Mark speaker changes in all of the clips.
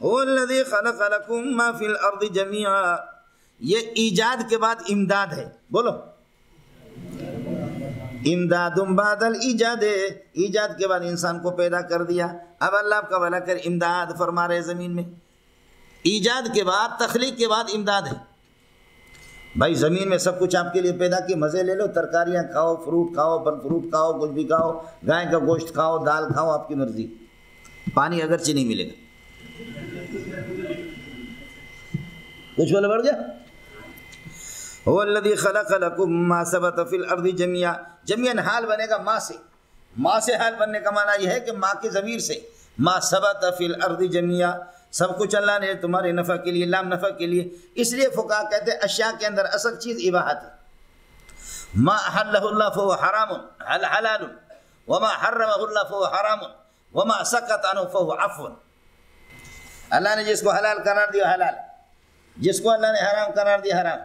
Speaker 1: هو الذی خلق لکم ما فی الارض جمیعا، یہ ایجاد کے بعد امداد ہے، بولو امداد بعد الایجاد، ایجاد کے بعد انسان کو پیدا کر دیا، اب اللہ آپ کا بھلا کر امداد فرما رہے زمین میں، ایجاد کے بعد تخلیق کے بعد امداد ہے۔ بھائی زمین میں سب کچھ آپ کے لیے پیدا کی، مزے لے لو، ترکاریاں کھاؤ، فروٹ کھاؤ، پھل فروٹ کھاؤ، کچھ بھی کھاؤ، گائے کا گوشت کھاؤ، دال کھاؤ، آپ کی مرضی، پانی اگرچہ نہیں ملے گا، کچھ بولے بڑھ گیا۔ هو الذی خلق لکم ما ثبت فی الارض جميعا، جميعا حال بنے گا ماں سے، ماں سے حال بننے کا معنی یہ ہے کہ ماں کے ضمیر سے، ما ثبت فی الارض جميعا، سب کچھ اللہ نے تمہارے نفع کے لیے، لام نفع کے لیے، اس لیے فقہا کہتے ہیں اشیاء کے اندر اصل چیز اباحت ہے، ما احلہ اللہ فهو حرام حلال وما حرمہ اللہ فهو حرام وما سکت عنہ فهو عفو، اللہ نے جس کو حلال قرار دیا حلال، جس کو اللہ نے حرام قرار دیا حرام،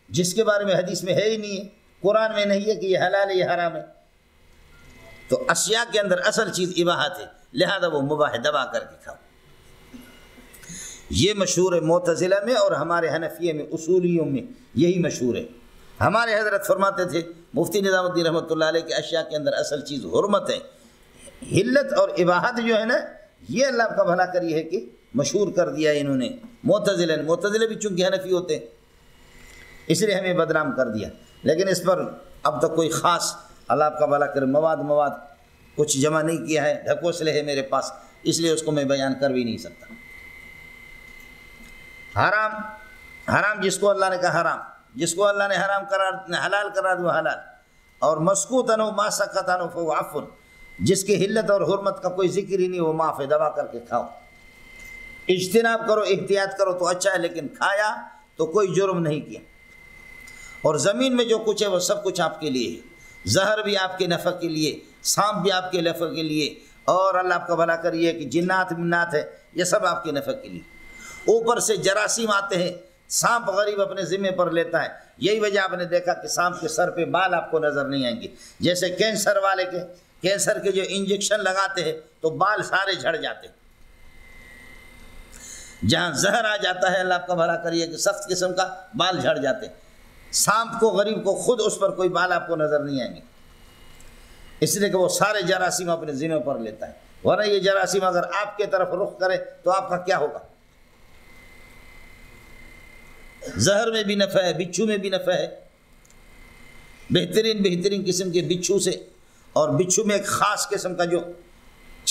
Speaker 1: جس کے بارے میں حدیث میں ہے ہی نہیں ہے، قرآن میں نہیں ہے کہ یہ حلال ہے یہ حرام ہے، تو اشیاء کے اندر اصل چیز اباحت ہے، لہذا وہ مباح دبا کر کے کھاؤ۔ یہ مشہور ہے معتزلہ میں اور ہمارے حنفیہ میں، اصولیوں میں یہی مشہور ہے۔ ہمارے حضرت فرماتے تھے مفتی نظام الدین رحمۃ اللہ علیہ کہ اشیاء کے اندر اصل چیز حرمت ہے، حلت اور اباحت جو ہے نا، یہ اللہ کا بھلا کر یہ ہے کہ مشہور کر دیا انہوں نے، معتزلہ بھی چونکہ حنفی ہوتے ہیں اس لیے ہمیں بدنام کر دیا، لیکن اس پر اب تک کوئی خاص اللہ آپ کا بھلا کرے مواد کچھ جمع نہیں کیا ہے، ڈھکوسلے ہے میرے پاس، اس لیے اس کو میں بیان کر بھی نہیں سکتا۔ حرام جس کو اللہ نے کہا حرام، جس کو اللہ نے حرام حلال قرار دیا حلال، اور مسکوت عنہ ما سکت عنہ فهو عفو، جس کی حلت اور حرمت کا کوئی ذکر ہی نہیں، وہ معاف ہے، دبا کر کے کھاؤ، اجتناب کرو، احتیاط کرو تو اچھا ہے، لیکن کھایا تو کوئی جرم نہیں کیا۔ اور زمین میں جو کچھ ہے وہ سب کچھ آپ کے لیے ہے، زہر بھی آپ کے نفع کے لیے، سانپ بھی آپ کے نفع کے لیے، اور اللہ آپ کا بھلا کریے کہ جنات منات ہے، یہ سب آپ کے نفع کے لیے۔ اوپر سے جراثیم آتے ہیں، سانپ غریب اپنے ذمہ پر لیتا ہے، یہی وجہ آپ نے دیکھا کہ سانپ کے سر پہ بال آپ کو نظر نہیں آئیں گے، جیسے کینسر والے کے کینسر کے جو انجیکشن لگاتے ہیں تو بال سارے جھڑ جاتے ہیں، جہاں زہر آ جاتا ہے اللہ آپ کا بھلا کریے کہ سخت قسم کا بال جھڑ جاتے ہیں، سانپ کو غریب کو خود اس پر کوئی بال آپ کو نظر نہیں آئیں گے، اس لیے کہ وہ سارے جراثیم اپنے ذمہ پر لیتا ہے، ورنہ یہ جراثیم اگر آپ کے طرف رخ کرے تو آپ کا کیا ہوگا؟ زہر میں بھی نفع ہے، بچھو میں بھی نفع ہے، بہترین قسم کے بچھو سے، اور بچھو میں ایک خاص قسم کا جو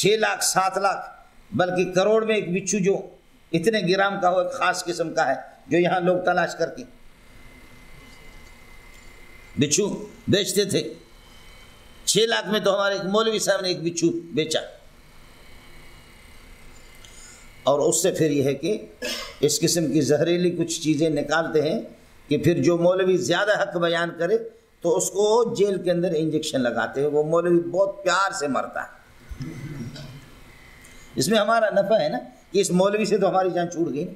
Speaker 1: 6 لاکھ 7 لاکھ بلکہ کروڑ میں ایک بچھو جو اتنے گرام کا ہو، ایک خاص قسم کا ہے جو یہاں لوگ تلاش کر کے بچھو بیچتے تھے۔ 6 لاکھ میں تو ہمارے ایک مولوی صاحب نے ایک بچھو بیچا، اور اس سے پھر یہ ہے کہ اس قسم کی زہریلی کچھ چیزیں نکالتے ہیں کہ پھر جو مولوی زیادہ حق بیان کرے تو اس کو جیل کے اندر انجیکشن لگاتے ہیں، وہ مولوی بہت پیار سے مرتا ہے۔ اس میں ہمارا نفع ہے نا کہ اس مولوی سے تو ہماری جان چھوٹ گئی،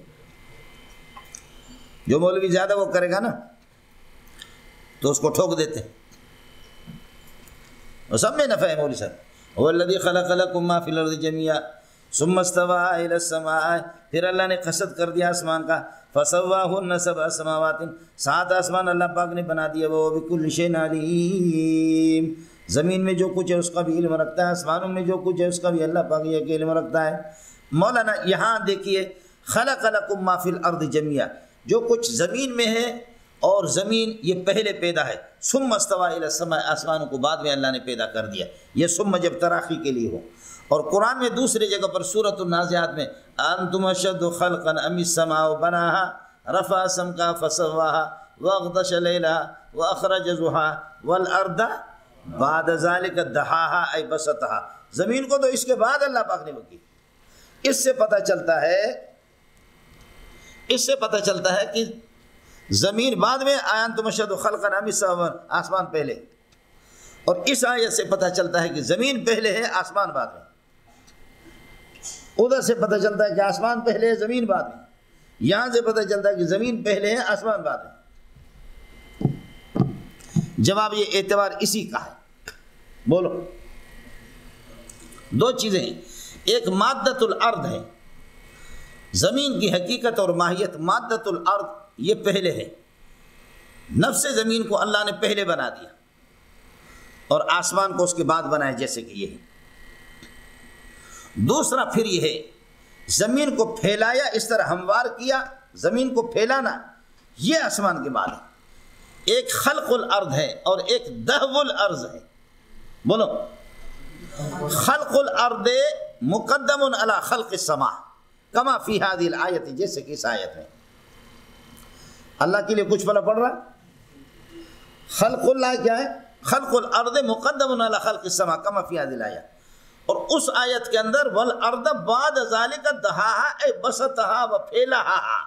Speaker 1: جو مولوی زیادہ وہ کرے گا نا تو اس کو ٹھوک دیتے ہیں، وہ سب میں نفع ہے۔ مولوی صاحب هو الذی خلق لکم ما فی الارض جميعا ثم استوى الى السماء، پھر اللہ نے قصد کر دیا آسمان کا، فسواهن 7 سماوات، 7 آسمان اللہ پاک نے بنا دیا، وہ بكل شيء علیم، زمین میں جو کچھ ہے اس کا بھی علم رکھتا ہے، آسمانوں میں جو کچھ ہے اس کا بھی اللہ پاک یہ علم رکھتا ہے۔ مولانا یہاں دیکھیے خلق لکم ما فی الارض جميعا، جو کچھ زمین میں ہے، اور زمین یہ پہلے پیدا ہے، ثم استوى الى السماء، آسمانوں کو بعد میں اللہ نے پیدا کر دیا، یہ ثم جب تراخی کے لیے ہو۔ اور قرآن میں دوسری جگہ پر سورۃ النازعات میں انتم اشد خلقا ام السماء بناها رفع سمكها فسواها واغطش ليلها واخرج ضحاها والارض بعد ذلك دحاها اي بسطها، زمین کو تو اس کے بعد اللہ پاک نے بکی۔ اس سے پتہ چلتا ہے کہ زمین بعد میں انتم اشد خلقا ام السماء، آسمان پہلے، اور اس آیت سے پتہ چلتا ہے کہ زمین پہلے ہے آسمان بعد میں، ادھر سے پتہ چلتا ہے کہ آسمان پہلے ہے زمین بعد میں، یہاں سے پتہ چلتا ہے کہ زمین پہلے ہے آسمان بعد میں۔ جواب یہ اعتبار اسی کا ہے، بولو 2 چیزیں ہیں، ایک مادۃ الارض ہے، زمین کی حقیقت اور ماہیت مادۃ الارض یہ پہلے ہے، نفس زمین کو اللہ نے پہلے بنا دیا اور آسمان کو اس کے بعد بنایا جیسے کہ یہ ہے۔ دوسرا پھر یہ ہے زمین کو پھیلایا، اس طرح ہموار کیا، زمین کو پھیلانا یہ آسمان کے بعد ہے۔ ایک خلق الارض ہے اور ایک دہو الارض ہے۔ بولو، خلق الارض مقدم علی خلق السماء کما فی هذه الآیت، جیسے کہ اس آیت میں اللہ کے لیے کچھ بلا پڑ رہا ہے۔ خلق اللہ کیا ہے؟ خلق الارض مقدم علی خلق السماء کما فی هذه الآیت، اور اس آیت کے اندر والارض بعد ذالک دہاہا اے بسطہا و پھیلاہا،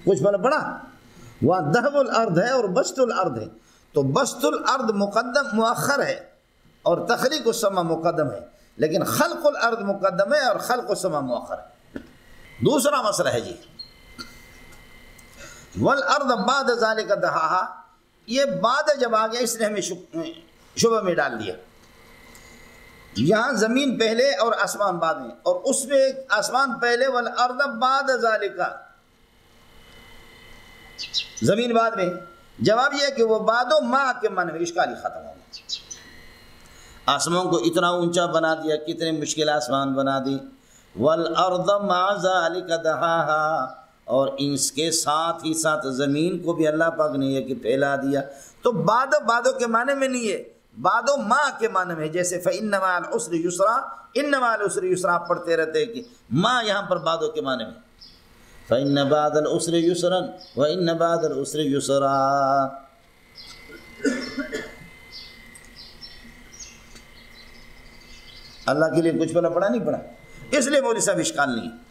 Speaker 1: کچھ بلا پڑا؟ وہاں دہو الارض ہے اور بسط الارض ہے، تو بسط الارض مقدم مؤخر ہے اور تخلیق السماء مقدم ہے، لیکن خلق الارض مقدم ہے اور خلق السماء مؤخر ہے۔ دوسرا مسئلہ ہے جی والارض بعد ذالک دہاہا، یہ بعد جب آ گیا اس نے ہمیں شبہ میں ڈال دیا۔ یہاں زمین پہلے اور آسمان بعد میں، اور اس میں آسمان پہلے والارض بعد ذالک، زمین بعد میں۔ جواب یہ ہے کہ وہ بعد و ما کے معنی میں اشکالی ختم ہو گیا۔ آسمان کو اتنا اونچا بنا دیا، کتنے مشکل آسمان بنا دی۔ والارض مع ذالک دہاہا، اور اس کے ساتھ ہی ساتھ زمین کو بھی اللہ پاک نے یہ کہ پھیلا دیا۔ تو بعدو کے معنی میں نہیں ہے، بعد و ما کے معنی میں، جیسے فإن مع العسر یسرا، ان مع العسر یسرا آپ پڑھتے رہتے ہیں کہ ما یہاں پر بعدو کے معنی میں، فإن بعد العسر یسرا وإن بعد العسر یسرا۔ اللہ کے لیے کچھ بلا پڑا نہیں پڑا، اس لیے مولوی صاحب اشکال نہیں ہے۔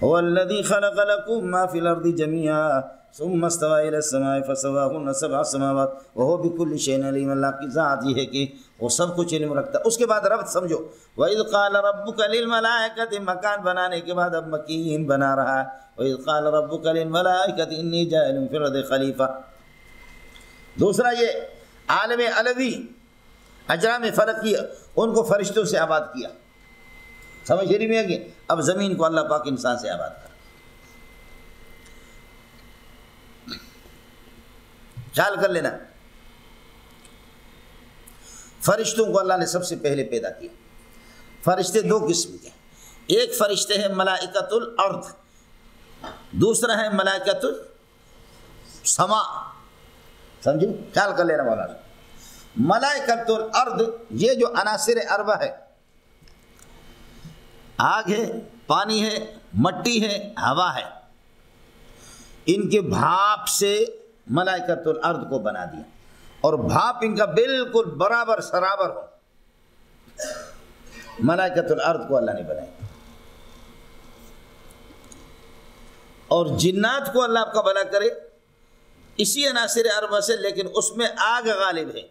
Speaker 1: والذی خلق لکم ما فی الارض جميعا ثم استوى الى السماء فسواهن سبع سماوات وهو بكل شيء علیم، اللہ کی ذات یہ ہے کہ وہ سب کچھ علم رکھتا ہے۔ اس کے بعد ربط سمجھو، وَإِذْ قَالَ رَبُّكَ لِلْمَلَائِكَةِ، مکان بنانے کے بعد اب مکین بنا رہا ہے۔ وَإِذْ قَالَ رَبُّكَ لِلْمَلَائِكَةِ إِنِّي جَاعِلٌ فِي الْأَرْضِ خَلِيفَةً۔ دوسرا یہ عالم علوی اجرام فلکی، ان کو فرشتوں سے آباد کیا، سمجھ رہی میں ہے کہ اب زمین کو اللہ پاک انسان سے آباد کر، خیال کر لینا۔ فرشتوں کو اللہ نے سب سے پہلے پیدا کیا۔ فرشتے دو قسم کے، ایک فرشتے ہیں ملائکۃ الارض، دوسرا ہے ملائکۃ السماء، سمجھو، خیال کر لینا مولانا۔ ملائکۃ الارض یہ جو عناصر اربع ہے، آگ ہے، پانی ہے، مٹی ہے، ہوا ہے، ان کے بھاپ سے ملائکۃ الارض کو بنا دیا، اور بھاپ ان کا بالکل برابر سرابر ہو، ملائکۃ الارض کو اللہ نے بنایا۔ اور جنات کو اللہ آپ کا بھلا کرے اسی عناصر اربع سے، لیکن اس میں آگ غالب ہے،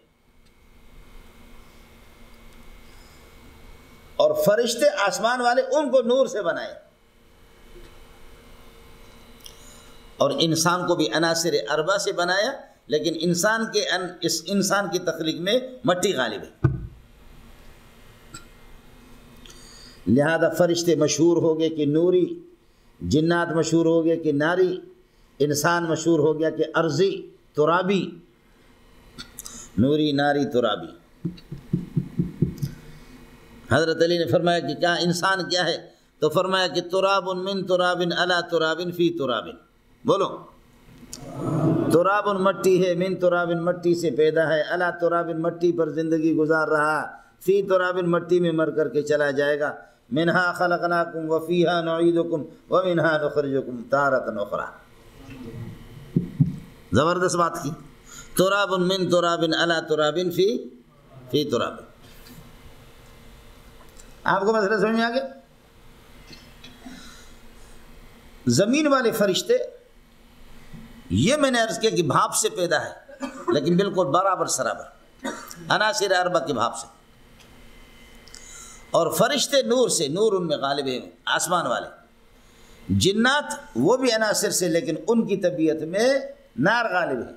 Speaker 1: اور فرشتے آسمان والے ان کو نور سے بنائے، اور انسان کو بھی عناصر اربع سے بنایا، لیکن انسان کی تخلیق میں مٹی غالب ہے۔ لہذا فرشتے مشہور ہو گئے کہ نوری، جنات مشہور ہو گئے کہ ناری، انسان مشہور ہو گیا کہ ارضی ترابی، نوری ناری ترابی۔ حضرت علی نے فرمایا کہ کیا انسان کیا ہے؟ تو فرمایا کہ تراب من تراب علی تراب فی تراب، بولو، تراب مٹی ہے، من تراب مٹی سے پیدا ہے، علی تراب مٹی پر زندگی گزار رہا، فی تراب مٹی میں مر کر کے چلا جائے گا، منہا خلقناکم وفیہا نعیدکم ومنہا نخرجکم تارۃ اخری۔ زبردست بات کی، تراب من تراب علی تراب فی تراب۔ آپ کو مسئلہ سمجھ میں آ گیا؟ زمین والے فرشتے یہ میں نے عرض کیا کہ بھاپ سے پیدا ہے، لیکن بالکل برابر سرابر عناصر اربع کے بھاپ سے، اور فرشتے نور سے، نور ان میں غالب ہیں آسمان والے۔ جنات وہ بھی عناصر سے، لیکن ان کی طبیعت میں نار غالب ہے۔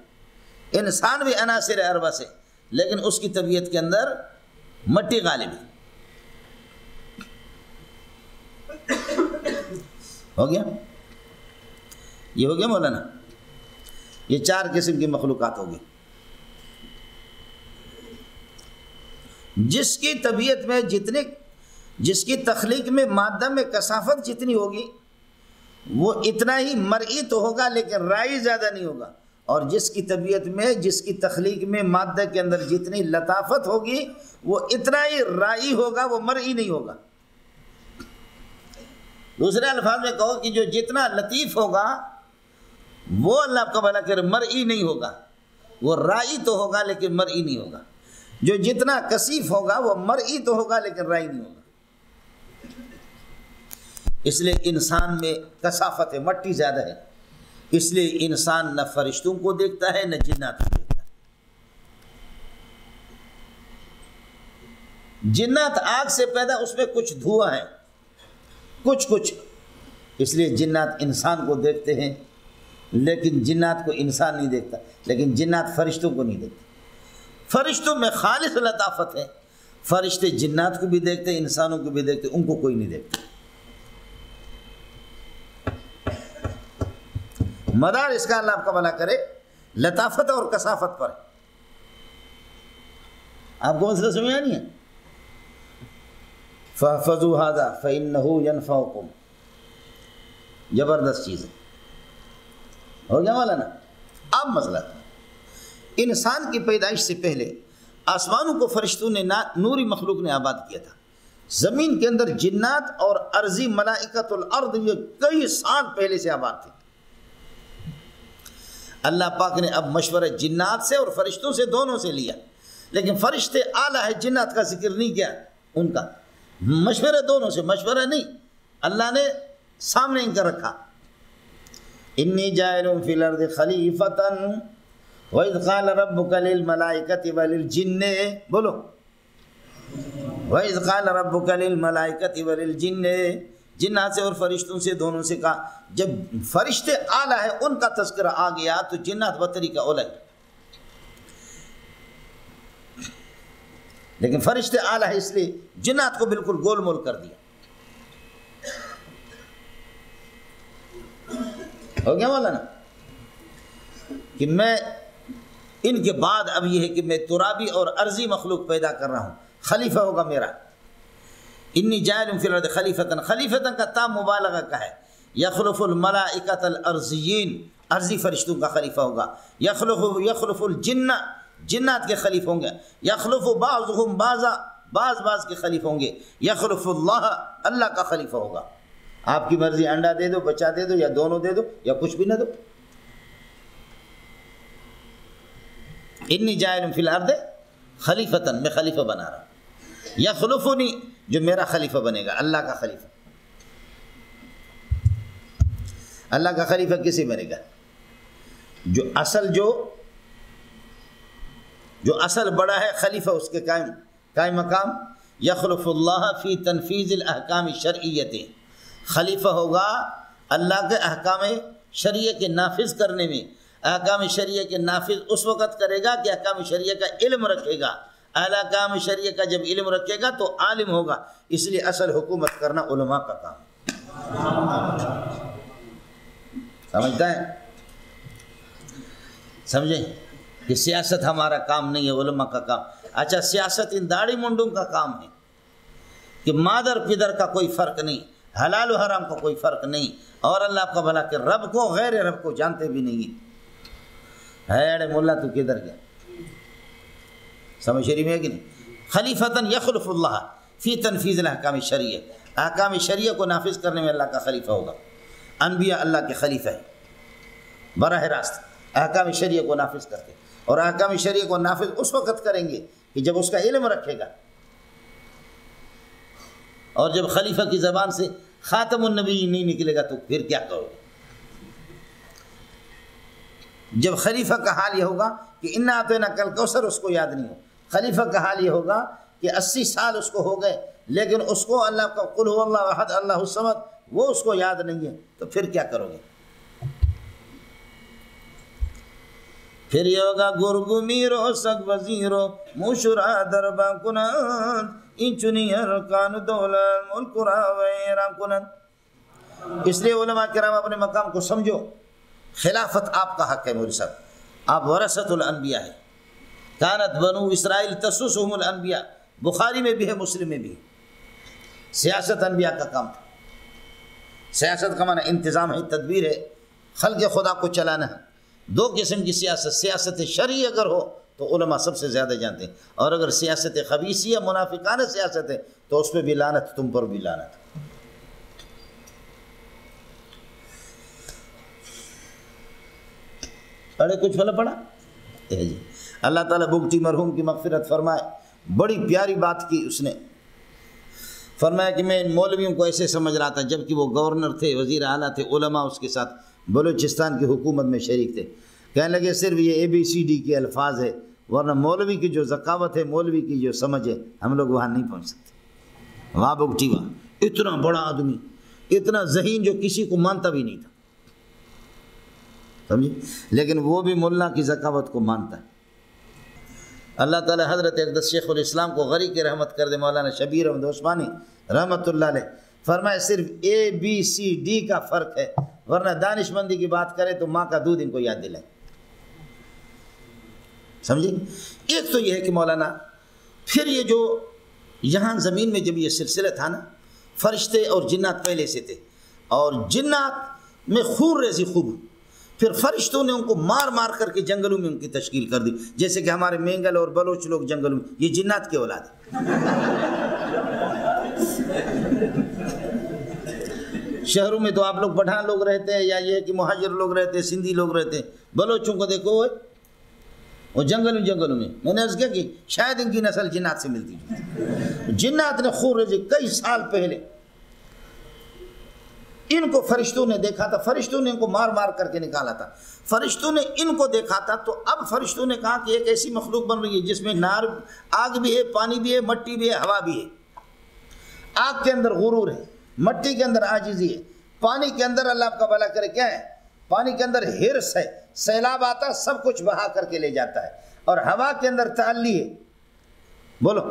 Speaker 1: انسان بھی عناصر اربع سے، لیکن اس کی طبیعت کے اندر مٹی غالب ہے۔ ہو گیا؟ یہ ہو گیا مولانا؟ یہ 4 قسم کی مخلوقات ہوگی. جس کی طبیعت میں جس کی تخلیق میں مادہ میں کثافت جتنی ہوگی وہ اتنا ہی مرئی تو ہوگا لیکن رائی زیادہ نہیں ہوگا، اور جس کی طبیعت میں جس کی تخلیق میں مادہ کے اندر جتنی لطافت ہوگی وہ اتنا ہی رائی ہوگا، وہ مرئی نہیں ہوگا. دوسرے الفاظ میں کہو کہ جو جتنا لطیف ہوگا وہ اللہ کا بھلا کرے مرئی نہیں ہوگا، وہ رائی تو ہوگا لیکن مرئی نہیں ہوگا. جو جتنا کثیف ہوگا وہ مرئی تو ہوگا لیکن رائی نہیں ہوگا. اس لیے انسان میں کثافت ہے، مٹی زیادہ ہے، اس لیے انسان نہ فرشتوں کو دیکھتا ہے نہ جنات کو دیکھتا ہے. جنات آگ سے پیدا، اس میں کچھ دھواں ہے، کچھ، اس لیے جنات انسان کو دیکھتے ہیں لیکن جنات کو انسان نہیں دیکھتا، لیکن جنات فرشتوں کو نہیں دیکھتے. فرشتوں میں خالص لطافت ہے، فرشتے جنات کو بھی دیکھتے ہیں، انسانوں کو بھی دیکھتے، ان کو کوئی نہیں دیکھتا. مدار اس کا اللہ آپ کا بھلا کرے لطافت اور کثافت پر. آپ کو مسئلہ سمجھا نہیں ہے؟ فَحْفَظُوا هَذَا فَإِنَّهُ يَنْفَعُكُمْ. زبردست چیز ہے. ہو گیا مولانا؟ اب مسئلہ انسان کی پیدائش سے پہلے آسمانوں کو فرشتوں نے نوری مخلوق نے آباد کیا تھا. زمین کے اندر جنات اور ارضی ملائکۃ الارض یہ کئی سال پہلے سے آباد تھے. اللہ پاک نے اب مشورہ جنات سے اور فرشتوں سے دونوں سے لیا، لیکن فرشتے اعلیٰ ہے، جنات کا ذکر نہیں کیا. ان کا مشورہ دونوں سے، مشورہ نہیں، اللہ نے سامنے ان کا رکھا. انی جاعل فی الارض خلیفۃ وَإِذْ قَالَ رَبُّكَ لِلْمَلَائِكَةِ وَلِلْجِنِّ، بولو وَإِذْ قَالَ رَبُّكَ لِلْمَلَائِكَةِ وَلِلْجِنِّ. جنات سے اور فرشتوں سے دونوں سے کہا. جب فرشتے اعلیٰ ہے ان کا تذکرہ آ گیا تو جنات بطری کا اولا ہے، لیکن فرشتے اعلیٰ ہے اس لیے جنات کو بالکل گول مول کر دیا. ہو گیا مولانا؟ کہ میں ان کے بعد اب یہ ہے کہ میں ترابی اور ارضی مخلوق پیدا کر رہا ہوں، خلیفہ ہوگا میرا. انی جاعل فی الارض خلیفۃ، خلیفۃ کا تام مبالغہ کا ہے. یخلف الملائکۃ الارضیین، ارضی فرشتوں کا خلیفہ ہوگا. یخلف الجن، جنات کے خلیفہ ہوں گے. یخلف بعضهم بعضا، بعض کے خلیفہ ہوں گے. یخلف اللہ، اللہ کا خلیفہ ہوگا. آپ کی مرضی، انڈا دے دو، بچہ دے دو، یا دونوں دے دو، یا کچھ بھی نہ دو. انی جاعل فی الارض خلیفۃ، میں خلیفہ بنا رہا ہوں. یخلفنی، جو میرا خلیفہ بنے گا، اللہ کا خلیفہ. اللہ کا خلیفہ کسے بنے گا؟ جو اصل بڑا ہے خلیفہ اس کے قائم مقام. یخلف اللہ فی تنفیذ الاحکام الشرعیۃ، خلیفہ ہوگا اللہ کے احکام شرعیہ کے نافذ کرنے میں. احکام شرعیہ کے نافذ اس وقت کرے گا کہ احکام شرعیہ کا علم رکھے گا. احکام شرعیہ کا جب علم رکھے گا تو عالم ہوگا. اس لیے اصل حکومت کرنا علماء کا کام ہے. سمجھتا ہے؟ سمجھیں کہ سیاست ہمارا کام نہیں ہے، علماء کا کام. اچھا، سیاست ان داڑھی منڈوں کا کام ہے کہ مادر پدر کا کوئی فرق نہیں، حلال و حرام کا کوئی فرق نہیں، اور اللہ کا بھلا کہ رب کو غیر رب کو جانتے بھی نہیں ہے. اڑے ملا تو کدھر گیا؟ سمجھ شریف ہے کہ نہیں؟ خلیفۃ یخلف اللہ فی تنفیذ الاحکام الشرعیہ، احکام شرعیہ کو نافذ کرنے میں اللہ کا خلیفہ ہوگا. انبیاء اللہ کے خلیفہ ہیں، براہ راست احکام شرعیہ کو نافذ کرتے، اور احکام شرعیہ کو نافذ اس وقت کریں گے کہ جب اس کا علم رکھے گا. اور جب خلیفہ کی زبان سے خاتم النبی نہیں نکلے گا تو پھر کیا کرو گے؟ جب خلیفہ کا حال یہ ہوگا کہ انا اعطیناک الکوثر اس کو یاد نہیں ہو. خلیفہ کا حال یہ ہوگا کہ 80 سال اس کو ہو گئے لیکن اس کو اللہ کا قل هو اللہ احد اللہ الصمد وہ اس کو یاد نہیں ہے، تو پھر کیا کرو گے؟ پھر یہ ہوگا گرگو میرو سگ وزیرو موشرا دربا کنند این چنی ارکان دولت ملک را ویران کنند. اس لیے علماء کرام اپنے مقام کو سمجھو، خلافت آپ کا حق ہے مولوی صاحب، آپ ورثۃ الانبیاء ہے۔ کانت بنو اسرائیل تسوسهم الانبیاء، بخاری میں بھی ہے، مسلم میں بھی ہے۔ سیاست انبیاء کا کام تھا۔ سیاست کا معنی انتظام ہے، تدبیر ہے، خلق خدا کو چلانا ہے۔ دو قسم کی سیاست، سیاست شرعی اگر ہو تو علماء سب سے زیادہ جانتے ہیں، اور اگر سیاست خبیثیہ منافقانہ سیاست ہے تو اس پہ بھی لعنت، تم پر بھی لعنت۔ پڑھے کچھ پھل پڑا جی۔ اللہ تعالیٰ بگٹی مرحوم کی مغفرت فرمائے، بڑی پیاری بات کی اس نے، فرمایا کہ میں ان مولویوں کو ایسے سمجھ رہا تھا، جبکہ وہ گورنر تھے، وزیر اعلیٰ تھے، علماء اس کے ساتھ بلوچستان کی حکومت میں شریک تھے، کہنے لگے صرف یہ ABCD کے الفاظ ہے، ورنہ مولوی کی جو ذکاوت ہے، مولوی کی جو سمجھ ہے، ہم لوگ وہاں نہیں پہنچ سکتے۔ وہاں بگٹی وہاں اتنا بڑا آدمی، اتنا ذہین، جو کسی کو مانتا بھی نہیں تھا، سمجھے، لیکن وہ بھی ملا کی ذکاوت کو مانتا ہے۔ اللہ تعالی حضرت اقدس شیخ الاسلام کو غری کی رحمت کر دے، مولانا شبیر احمد عثمانی رحمت اللہ علیہ، فرمائے صرف ABCD کا فرق ہے، ورنہ دانش مندی کی بات کرے تو ماں کا دودھ ان کو یاد دلائے، سمجھے۔ ایک تو یہ ہے کہ مولانا پھر یہ جو یہاں زمین میں جب یہ سلسلہ تھا نا، فرشتے اور جنات پہلے سے تھے، اور جنات میں خون ریزی خوب، پھر فرشتوں نے ان کو مار مار کر کے جنگلوں میں ان کی تشکیل کر دی، جیسے کہ ہمارے مینگل اور بلوچ لوگ جنگلوں میں، یہ جنات کے اولاد ہیں۔ شہروں میں تو آپ لوگ پٹھان لوگ رہتے ہیں، یا یہ کہ مہاجر لوگ رہتے ہیں، سندھی لوگ رہتے ہیں، بلوچوں کو دیکھو وہ جنگلوں میں، میں نے عرض کیا کہ شاید ان کی نسل جنات سے ملتی ہے۔ جنات نے خون ریزی، کئی سال پہلے ان کو فرشتوں نے دیکھا تھا، فرشتوں نے ان کو مار مار کر کے نکالا تھا، فرشتوں نے ان کو دیکھا تھا، تو اب فرشتوں نے کہا کہ ایک ایسی مخلوق بن رہی ہے جس میں نار، آگ بھی ہے، پانی بھی ہے، مٹی بھی ہے، ہوا بھی ہے۔ آگ کے اندر غرور ہے، مٹی کے اندر عاجزی ہے، پانی کے اندر اللہ آپ کا بھلا کرے کیا ہے، پانی کے اندر حرص ہے، سیلاب آتا سب کچھ بہا کر کے لے جاتا ہے، اور ہوا کے اندر تعلی ہے، بولو،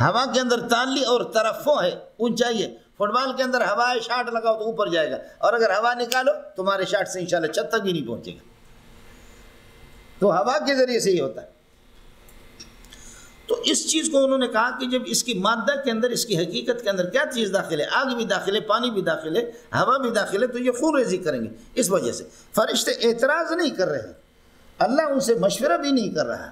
Speaker 1: ہوا کے اندر تعلی اور ترفع ہے، اونچائی ہے۔ فٹ بال کے اندر ہوا ہے، شاٹ لگاؤ تو اوپر جائے گا، اور اگر ہوا نکالو تمہارے شاٹ سے انشاءاللہ چھت تک بھی نہیں پہنچے گا، تو ہوا کے ذریعے سے ہی ہوتا ہے۔ تو اس چیز کو انہوں نے کہا کہ جب اس کی مادہ کے اندر، اس کی حقیقت کے اندر کیا چیز داخل ہے، آگ بھی داخل ہے، پانی بھی داخل ہے، ہوا بھی داخل ہے، تو یہ خون ریزی کریں گے۔ اس وجہ سے فرشتے اعتراض نہیں کر رہے ہیں، اللہ ان سے مشورہ بھی نہیں کر رہا،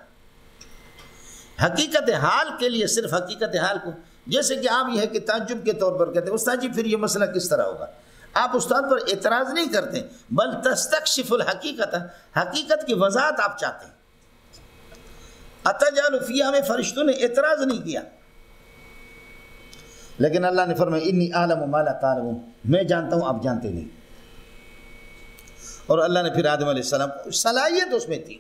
Speaker 1: حقیقت حال کے لیے صرف حقیقت حال کو، جیسے کہ آپ یہ ہے کہ تعجب کے طور پر کہتے ہیں استاد جی پھر یہ مسئلہ کس طرح ہوگا، آپ استاد پر اعتراض نہیں کرتے، بل تستکشف الحقیقت، حقیقت کی وضاحت آپ چاہتے ہیں۔ اتجعل فیہا میں فرشتوں نے اعتراض نہیں کیا، لیکن اللہ نے فرمایا انی اعلم ما لا تعلمون، میں جانتا ہوں آپ جانتے نہیں۔ اور اللہ نے پھر آدم علیہ السلام، صلاحیت اس میں تھی،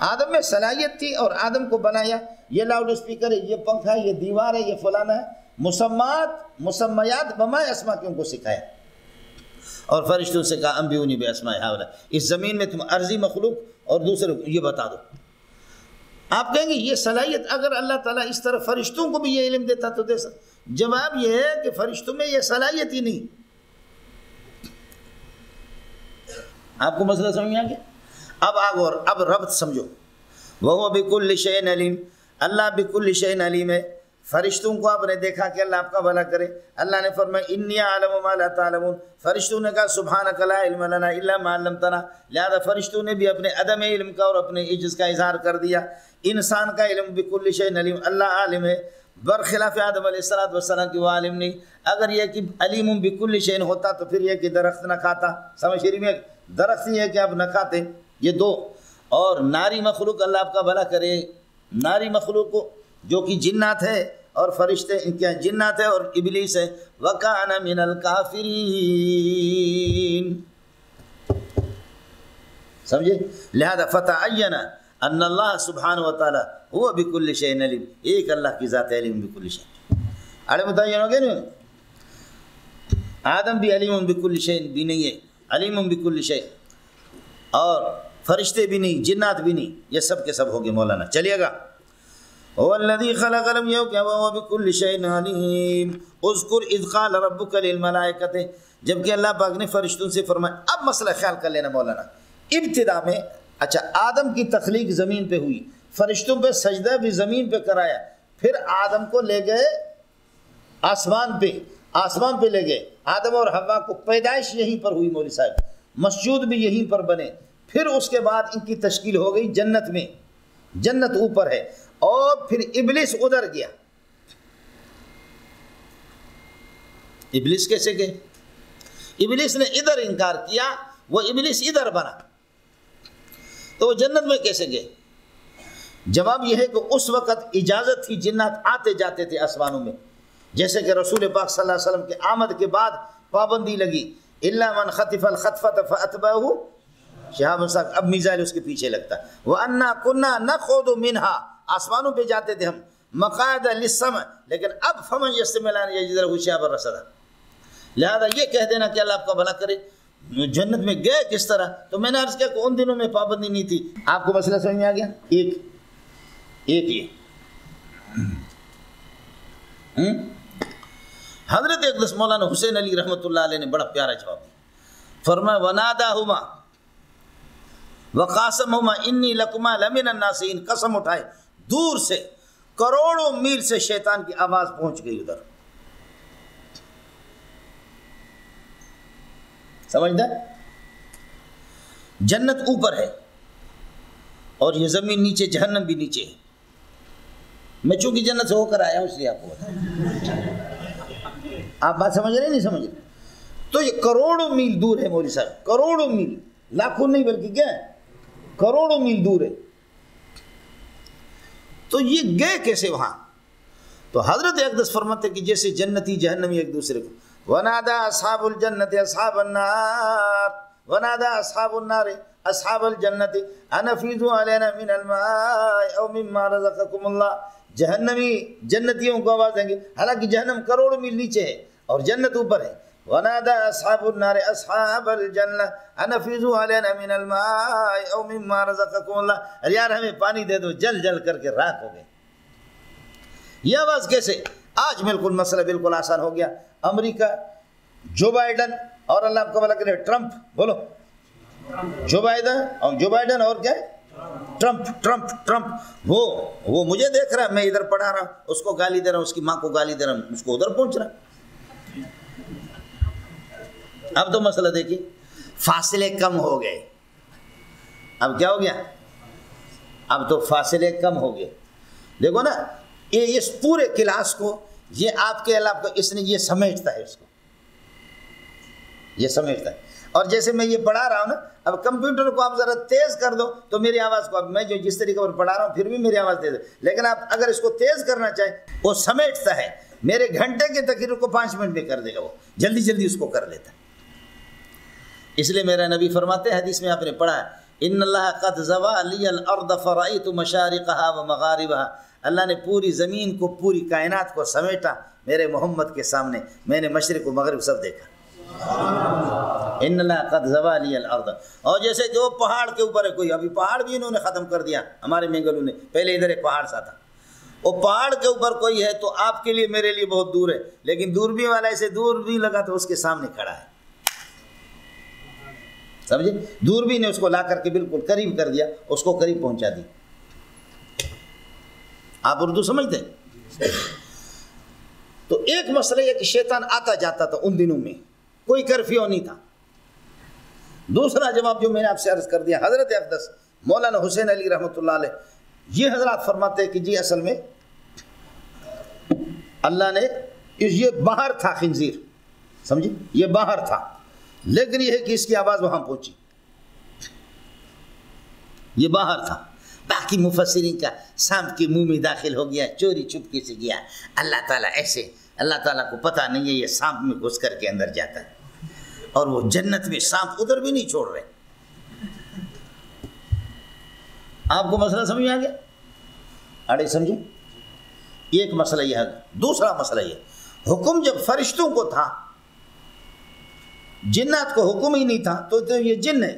Speaker 1: آدم میں صلاحیت تھی، اور آدم کو بنایا، یہ لاؤڈ اسپیکر ہے، یہ پنکھا ہے، یہ دیوار ہے، یہ فلانا ہے، مسمیات بما اسما کے ان کو سکھایا، اور فرشتوں سے کہا انبئونی باسماء ہؤلاء، اس زمین میں تم عرضی مخلوق اور دوسرے کو یہ بتا دو۔ آپ کہیں گے یہ صلاحیت اگر اللہ تعالیٰ اس طرح فرشتوں کو بھی یہ علم دیتا تو دے سکتا، جواب یہ ہے کہ فرشتوں میں یہ صلاحیت ہی نہیں۔ آپ کو مسئلہ سمجھ میں آ گیا؟ اب ربط سمجھو، وَهُوَ بِكُلِّ شَيْءٍ عَلِيمٌ، اللہ بِكُلِّ شَيْءٍ علیم ہے۔ فرشتوں کو آپ نے دیکھا کہ اللہ آپ کا بھلا کرے، اللہ نے فرمایا انی اعلم ما لا تعلمون، فرشتوں نے کہا سبحانک لا علم لنا الا ما علمتنا، لہذا فرشتوں نے بھی اپنے عدم علم کا اور اپنے عجز کا اظہار کر دیا۔ انسان کا علم بِكُلِّ شَيْءٍ علیم، اللہ عالم ہے، برخلاف آدم علیہ السلام کی وہ عالم نہیں۔ اگر یہ کہ علیم بِكُلِّ شَيْءٍ ہوتا تو پھر یہ کہ درخت نہ کھاتا، سمجھ شریف میں درخت یہ ہے کہ آپ نہ کھاتے، یہ دو۔ اور ناری مخلوق اللہ آپ کا بھلا کرے، ناری مخلوق کو جو کہ جنات ہے اور فرشتے کیا جنات ہے اور ابلیس ہے، وَكَانَ مِنَ الْكَافِرِينَ، سمجھے، لہذا فتعین ان اللہ سبحانہ وتعالی هو بكل شيء علیم، ایک اللہ کی ذات ہے علیم بكل شيء۔ اڑے متعین ہو گئے نا، آدم بھی علیم بكل شيء بھی نہیں ہے، علیم بكل شيء، اور فرشتے بھی نہیں، جنات بھی نہیں، یہ سب کے سب ہو گئے مولانا۔ چلیے گا هو الذي خلق لم يكن وهو بكل شيء عليم اذكر اذ قال ربك للملائكة، جبکہ اللہ پاک نے فرشتوں سے فرمایا. اب مسئلہ خیال کر لینا مولانا، ابتدا میں اچھا آدم کی تخلیق زمین پہ ہوئی، فرشتوں پہ سجدہ بھی زمین پہ کرایا، پھر آدم کو لے گئے آسمان پہ لے گئے. آدم اور حوا کو پیدائش یہیں پر ہوئی مولوی صاحب، مسجود بھی یہیں پر بنے، پھر اس کے بعد ان کی تشکیل ہو گئی جنت میں، جنت اوپر ہے، اور پھر ابلیس ادھر گیا. ابلیس کیسے گئے؟ ابلیس نے ادھر انکار کیا، وہ ابلیس ادھر بنا، تو وہ جنت میں کیسے گئے؟ جواب یہ ہے کہ اس وقت اجازت تھی، جنات آتے جاتے تھے آسمانوں میں، جیسے کہ رسول پاک صلی اللہ علیہ وسلم کے آمد کے بعد پابندی لگی، الا من خطف الخطفۃ فاتبعہ شہاب ثاقب، اب میزائل اس کے پیچھے لگتا. وَأَنَّا كُنَّا نَخُوضُ مِنْهَا، آسمانوں پہ جاتے تھے ہم، مقاعد للسمع، لیکن اب فمن یستمع الآن یجد لہ شہابا رصدا. لہذا یہ کہہ دینا کہ اللہ آپ کا بھلا کرے جنت میں گئے کس طرح، تو میں نے عرض کیا کہ ان دنوں میں پابندی نہیں تھی. آپ کو مسئلہ سمجھ میں آ گیا؟ ایک یہ حضرت اقدس مولانا حسین علی رحمۃ اللہ علیہ نے بڑا پیارا جواب دیا. فرمایا وناداہما وقاسمہما انی لکما لمن الناصحین، قسم اٹھائے دور سے کروڑوں میل سے شیطان کی آواز پہنچ گئی ادھر. سمجھدا؟ جنت اوپر ہے اور یہ زمین نیچے، جہنم بھی نیچے ہے. میں چونکہ جنت سے ہو کر آیا ہوں اس لیے آپ کو بتایا. آپ بات سمجھ رہے نہیں سمجھ رہے؟ تو یہ کروڑوں میل دور ہے مولوی صاحب، کروڑوں میل، لاکھوں نہیں بلکہ کیا ہے، کروڑوں میل دور ہے. تو یہ گئے کیسے وہاں؟ تو حضرت اقدس فرماتے کہ جیسے جنتی جہنمی ایک دوسرے کو، ونادا اصحاب الجنت اصحاب النار ونادا اصحاب النار اصحاب الجنت ان افیضوا علینا من الماء او مما رزقکم اللہ. جہنمی جنتیوں کو آواز دیں گے، حالانکہ جہنم کروڑوں میل نیچے ہے اور جنت اوپر ہے. ونادا اصحاب النار اصحاب الجنہ ان افیضوا علینا من الماء او مما رزقکم اللہ، یار ہمیں پانی دے دو، جل جل کر کے راکھ ہو گئے. یہ آواز کیسے؟ آج بالکل مسئلہ بالکل آسان ہو گیا. امریکہ جو بائیڈن اور اللہ آپ کو بھلا کرے ٹرمپ، بولو جو بائیڈن اور کیا ہے ٹرمپ، وہ مجھے دیکھ رہا ہے، میں ادھر پڑھا رہا ہوں، اس کو گالی دے رہا ہوں، اس کی ماں کو گالی دے رہا ہوں، اس کو ادھر پہنچ رہا. اب تو مسئلہ دیکھیے، فاصلے کم ہو گئے. اب کیا ہو گیا؟ اب تو فاصلے کم ہو گئے. دیکھو نا، یہ اس پورے کلاس کو، یہ آپ کے اللہ کو اس نے یہ سمیٹتا ہے، اس کو یہ سمیٹتا ہے. اور جیسے میں یہ پڑھا رہا ہوں نا، اب کمپیوٹر کو آپ ذرا تیز کر دو تو میری آواز کو، اب میں جو جس طریقے پر پڑھا رہا ہوں پھر بھی میری آواز تیز ہے، لیکن آپ اگر اس کو تیز کرنا چاہیں وہ سمیٹتا ہے. میرے گھنٹے کے تقریر کو 5 منٹ میں کر دے گا، وہ جلدی جلدی اس کو کر لیتا ہے. اس لیے میرا نبی فرماتے ہیں، حدیث میں آپ نے پڑھا ہے، ان اللہ قد زوى لي الارض فرأيت مشارقها ومغاربها، اللہ نے پوری زمین کو، پوری کائنات کو سمیٹا میرے محمد کے سامنے، میں نے مشرق و مغرب سب دیکھا. ان اللہ قد زوى لي الارض. اور جیسے کہ وہ پہاڑ کے اوپر ہے کوئی، ابھی پہاڑ بھی انہوں نے ختم کر دیا ہمارے مینگلو نے، پہلے ادھر ایک پہاڑ سا تھا، وہ پہاڑ کے اوپر کوئی ہے تو آپ کے لیے میرے لیے بہت دور ہے، لیکن دوربین والا ایسے دور بھی لگا تو اس کے سامنے کھڑا ہے. سمجھے؟ دوربین نے اس کو لا کر کے بالکل قریب کر دیا، اس کو قریب پہنچا دی. آپ اردو سمجھتے ہیں؟ تو ایک مسئلہ یہ کہ شیطان آتا جاتا تھا ان دنوں میں، کوئی کرفیو نہیں تھا. دوسرا جواب جو میں نے آپ سے عرض کر دیا، حضرت اقدس مولانا حسین علی رحمۃ اللہ علیہ یہ حضرات فرماتے ہیں کہ جی اصل میں اللہ نے، یہ باہر تھا خنزیر، سمجھے، یہ باہر تھا، لیکن یہ ہے کہ اس کی آواز وہاں پہنچی، یہ باہر تھا. باقی مفسرین کا سانپ کے منہ میں داخل ہو گیا، چوری چپکے سے گیا، اللہ تعالیٰ ایسے، اللہ تعالیٰ کو پتہ نہیں ہے یہ سانپ میں گھس کر کے اندر جاتا ہے، اور وہ جنت میں سانپ ادھر بھی نہیں چھوڑ رہے. آپ کو مسئلہ سمجھ آ گیا؟ اڑے سمجھے؟ ایک مسئلہ یہ ہے. دوسرا مسئلہ یہ، حکم جب فرشتوں کو تھا، جنات کو حکم ہی نہیں تھا، تو یہ جن ہے،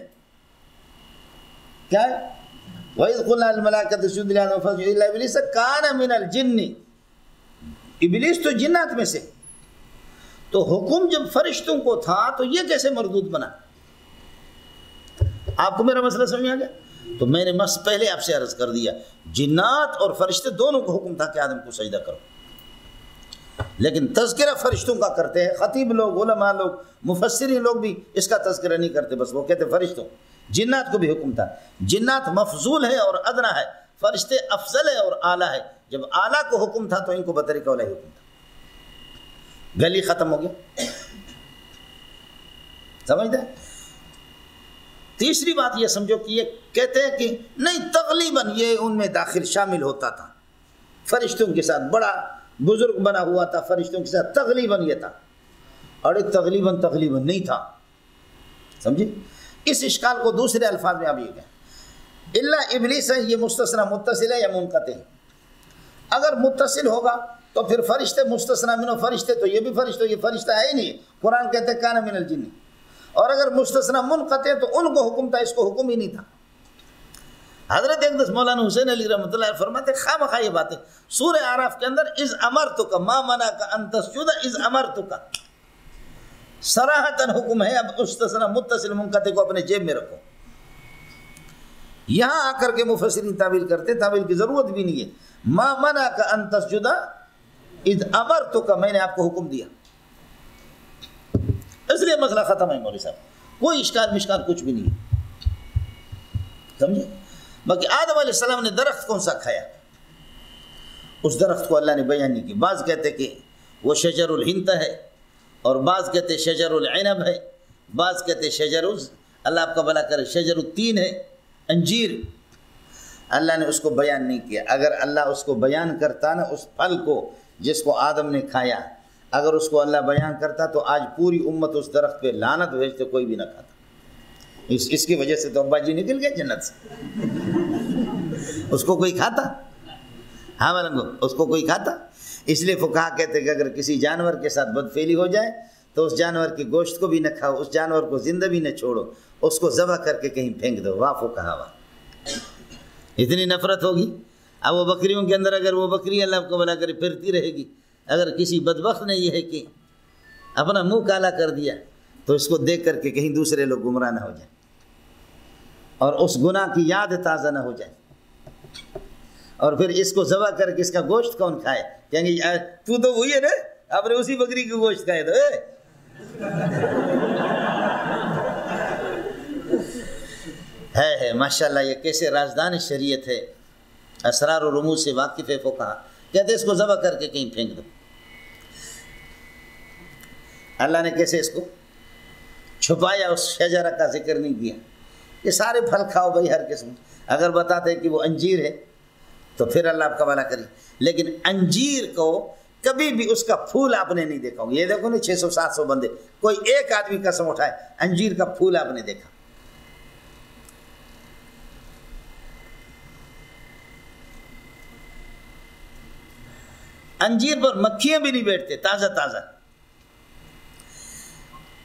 Speaker 1: کیا ہے؟ وَإِذْ قُلْنَا لِلْمَلَائِكَةِ اسْجُدُوا لِآدَمَ فَسَجَدُوا إِلَّا إِبْلِيسَ كَانَ مِنَ الْجِنِّ، ابلیس تو جنات میں سے، تو حکم جب فرشتوں کو تھا تو یہ کیسے مردود بنا؟ آپ کو میرا مسئلہ سمجھ آ گیا؟ تو میں نے پہلے آپ سے عرض کر دیا، جنات اور فرشتے دونوں کو حکم تھا کہ آدم کو سجدہ کرو، لیکن تذکرہ فرشتوں کا کرتے ہیں، خطیب لوگ، علماء لوگ، مفسرین لوگ بھی اس کا تذکرہ نہیں کرتے، بس وہ کہتے فرشتوں۔ جنات کو بھی حکم تھا، جنات مفضول ہے اور ادنا ہے، فرشتے افضل ہے اور اعلیٰ ہے، جب اعلیٰ کو حکم تھا تو ان کو بطریقہ اولیٰ حکم تھا، گلی ختم ہو گیا، سمجھتے ہیں؟ تیسری بات یہ سمجھو کہ یہ کہتے ہیں کہ نہیں تغلیباً یہ ان میں داخل شامل ہوتا تھا، فرشتوں کے ساتھ بڑا بزرگ بنا ہوا تھا، فرشتوں کے ساتھ تغلیباً یہ تھا، اور ایک تغلیباً نہیں تھا، سمجھے؟ اس اشکال کو دوسرے الفاظ میں اب یہ کہیں الا ابلیس ہے، یہ مستثنی متصل ہے یا منقطع ہے؟ اگر متصل ہوگا تو پھر فرشتے مستثنی منہ فرشتے، تو یہ بھی فرشتے، یہ فرشتہ ہے ہی نہیں، قرآن کہتے ہیں کان من الجن، اور اگر مستثنی منقطع تو ان کو حکم تھا، اس کو حکم ہی نہیں تھا۔ حضرت اقدس مولانا حسین علی رحمۃ اللہ علیہ فرماتے خواہ مخواہ یہ باتیں سورہ اعراف کے اندر اذ امرتک ما منعک ان تسجد اذ امرتک، صراحتاً حکم ہے، اب مستثنی متصل منقطع کو اپنے جیب میں رکھو۔ یہاں آ کر کے مفسرین تعویل کرتے، تعویل کی ضرورت بھی نہیں ہے، ما منعک ان تسجد اذ امرتک، میں نے آپ کو حکم دیا، اس لیے مسئلہ ختم ہے مولوی صاحب، کوئی اشکال مشکال کچھ بھی نہیں ہے، سمجھے؟ باقی آدم علیہ السلام نے درخت کون سا کھایا، اس درخت کو اللہ نے بیان نہیں کی، بعض کہتے کہ وہ شجر الہنت ہے، اور بعض کہتے شجر العنب ہے، بعض کہتے اللہ آپ کا بھلا کرے شجر التین ہے، انجیر۔ اللہ نے اس کو بیان نہیں کیا، اگر اللہ اس کو بیان کرتا نا، اس پھل کو جس کو آدم نے کھایا، اگر اس کو اللہ بیان کرتا تو آج پوری امت اس درخت پہ لعنت بھیجتے، کوئی بھی نہ کھاتا۔ اس کی وجہ سے تو ابا جی نکل گئے جنت سے، اس کو کوئی کھاتا؟ ہاں ملنگو، اس کو کوئی کھاتا؟ اس لیے فقہا کہتے کہ اگر کسی جانور کے ساتھ بدفعلی ہو جائے تو اس جانور کی گوشت کو بھی نہ کھاؤ، اس جانور کو زندہ بھی نہ چھوڑو، اس کو ذبح کر کے کہیں پھینک دو۔ واہ فقہا واہ، اتنی نفرت ہوگی۔ اب وہ بکریوں کے اندر اگر وہ بکری اللہ کو بھلا کرے پھرتی رہے گی، اگر کسی بدبخت نے یہ ہے کہ اپنا منہ کالا کر دیا تو اس کو دیکھ کر کے کہیں دوسرے لوگ گمراہ نہ ہو جائیں اور اس گناہ کی یاد تازہ نہ ہو جائے، اور پھر اس کو ذبح کر کے اس کا گوشت کون کھائے؟ کہیں گے تو تو وہی ہے نا، آپ نے اسی بکری کی گوشت کھائے تو ہے ماشاءاللہ، یہ کیسے رازدان شریعت ہے، اسرار و رموز سے واقف ہے فقہا، کہتے اس کو ذبح کر کے کہیں پھینک دو۔ اللہ نے کیسے اس کو چھپایا، اس شجرہ کا ذکر نہیں کیا، یہ سارے پھل کھاؤ بھائی ہر قسم، اگر بتاتے کہ وہ انجیر ہے تو پھر اللہ آپ کا بھلا کرے، لیکن انجیر کو کبھی بھی اس کا پھول آپ نے نہیں دیکھا ہوگا، یہ دیکھو نا 600-700 بندے، کوئی ایک آدمی قسم اٹھائے انجیر کا پھول آپ نے دیکھا؟ انجیر پر مکھیاں بھی نہیں بیٹھتے، تازہ تازہ،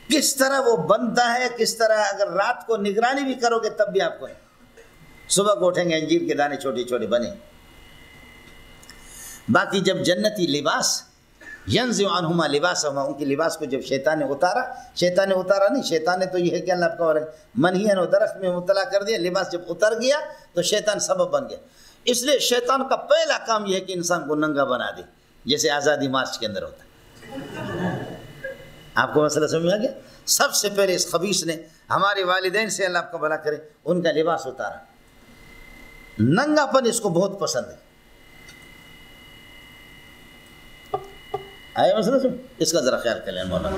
Speaker 1: کس طرح وہ بنتا ہے، کس طرح اگر رات کو نگرانی بھی کرو گے تب بھی آپ کو ہے، صبح کو اٹھیں گے انجیر کے دانے چھوٹے چھوٹے بنے۔ باقی جب جنتی لباس ینزع عنہما لباسہما، ان کی لباس کو جب شیطان نے اتارا نہیں، شیطان نے تو یہ ہے کہ اللہ کا منہیاً و درخت میں مبتلا کر دیا، لباس جب اتر گیا تو شیطان سبب بن گیا، اس لیے شیطان کا پہلا کام یہ ہے کہ انسان کو ننگا بنا دے، جیسے آزادی مارچ کے اندر ہوتا ہے۔ آپ کو مسئلہ سمجھ آ گیا؟ سب سے پہلے اس خبیث نے ہمارے والدین سے اللہ آپ کا بھلا کرے ان کا لباس اتارا، ننگا پن اس کو بہت پسند ہے۔ آئے مسئلہ سن، اس کا ذرا خیال کر لیں مولانا۔